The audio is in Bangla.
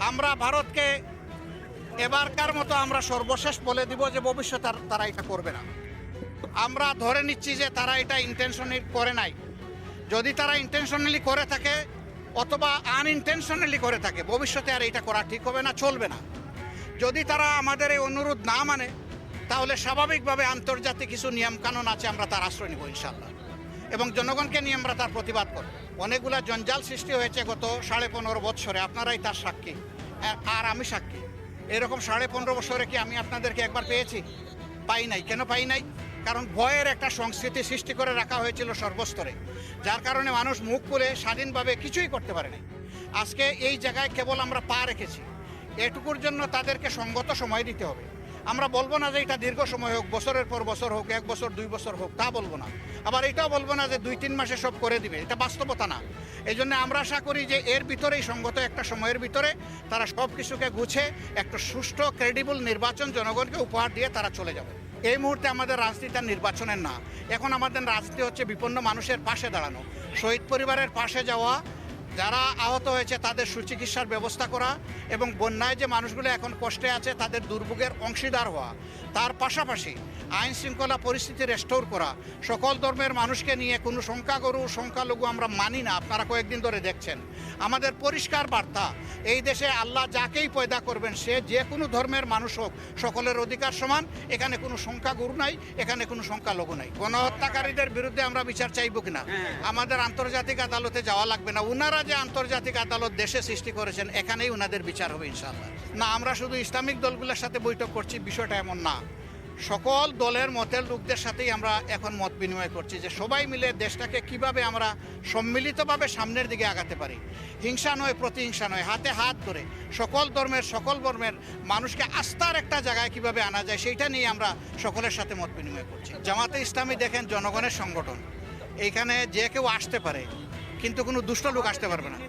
আমরা ভারতকে এবারকার মতো আমরা সর্বশেষ বলে দিব যে ভবিষ্যতে তারা এটা করবে না। আমরা ধরে নিচ্ছি যে তারা এটা ইন্টেনশনালি করে নাই। যদি তারা ইন্টেনশনালি করে থাকে অথবা আনইনটেনশনালি করে থাকে, ভবিষ্যতে আর এটা করা ঠিক হবে না, চলবে না। যদি তারা আমাদের এই অনুরোধ না মানে, তাহলে স্বাভাবিকভাবে আন্তর্জাতিক কিছু নিয়মকানুন আছে, আমরা তার আশ্রয় নিব ইনশাল্লাহ, এবং জনগণকে নিয়ে আমরা তার প্রতিবাদ করব। অনেকগুলা জঞ্জাল সৃষ্টি হয়েছে গত 15.5 বৎসরে, আপনারাই তার সাক্ষী আর আমি সাক্ষী। এরকম 15.5 বছরে কি আমি আপনাদেরকে একবার পেয়েছি? পাই নাই। কেন পাই নাই? কারণ ভয়ের একটা সংস্কৃতি সৃষ্টি করে রাখা হয়েছিল সর্বস্তরে, যার কারণে মানুষ মুখ খুলে স্বাধীনভাবে কিছুই করতে পারে নাই। আজকে এই জায়গায় কেবল আমরা পা রেখেছি, এটুকুর জন্য তাদেরকে সঙ্গত সময় দিতে হবে। আমরা বলবো না যে এটা দীর্ঘ সময় হোক, বছরের পর বছর হোক, 1 বছর 2 বছর হোক, তা বলবো না। আবার এটাও বলবো না যে 2-3 মাসে সব করে দিবে, এটা বাস্তবতা না। এই জন্য আমরা আশা করি যে এর ভিতরেই সঙ্গত একটা সময়ের ভিতরে তারা সব কিছুকে গুছে একটা সুষ্ঠু ক্রেডিবল নির্বাচন জনগণকে উপহার দিয়ে তারা চলে যাবে। এই মুহূর্তে আমাদের রাজনীতি আর নির্বাচনের না, এখন আমাদের রাজনীতি হচ্ছে বিপন্ন মানুষের পাশে দাঁড়ানো, শহীদ পরিবারের পাশে যাওয়া, যারা আহত হয়েছে তাদের সুচিকিৎসার ব্যবস্থা করা, এবং বন্যায় যে মানুষগুলো এখন কষ্টে আছে তাদের দুর্ভোগের অংশীদার হওয়া। তার পাশাপাশি আইন শৃঙ্খলা পরিস্থিতি রেস্টোর করা। সকল ধর্মের মানুষকে নিয়ে কোনো সংখ্যাগুরু সংখ্যালঘু আমরা মানি না, আপনারা কয়েকদিন ধরে দেখছেন। আমাদের পরিষ্কার বার্তা, এই দেশে আল্লাহ যাকেই পয়দা করবেন সে যে কোনো ধর্মের মানুষ হোক, সকলের অধিকার সমান। এখানে কোনো সংখ্যাগুরু নাই, এখানে কোনো সংখ্যালঘু নাই। গণহত্যাকারীদের বিরুদ্ধে আমরা বিচার চাইব কিনা, আমাদের আন্তর্জাতিক আদালতে যাওয়া লাগবে না। উনারা যে আন্তর্জাতিক আদালত দেশে সৃষ্টি করেছেন, এখানেই উনাদের বিচার হবে ইনশাআল্লাহ। না, আমরা শুধু ইসলামিক দলগুলোর সাথে বৈঠক করছি, বিষয়টা এমন না। সকল দলের মতের লোকদের সাথেই আমরা এখন মত বিনিময় করছি যে সবাই মিলে দেশটাকে কিভাবে আমরা সম্মিলিতভাবে সামনের দিকে আগাতে পারি। হিংসা নয়, প্রতিহিংসা নয়, হাতে হাত ধরে সকল ধর্মের মানুষকে আস্থার একটা জায়গায় কিভাবে আনা যায়, সেইটা নিয়ে আমরা সকলের সাথে মত বিনিময় করছি। জামাতে ইসলামী দেখেন জনগণের সংগঠন, এইখানে যে কেউ আসতে পারে, কিন্তু কোনো দুষ্ট লোক আসতে পারবে না।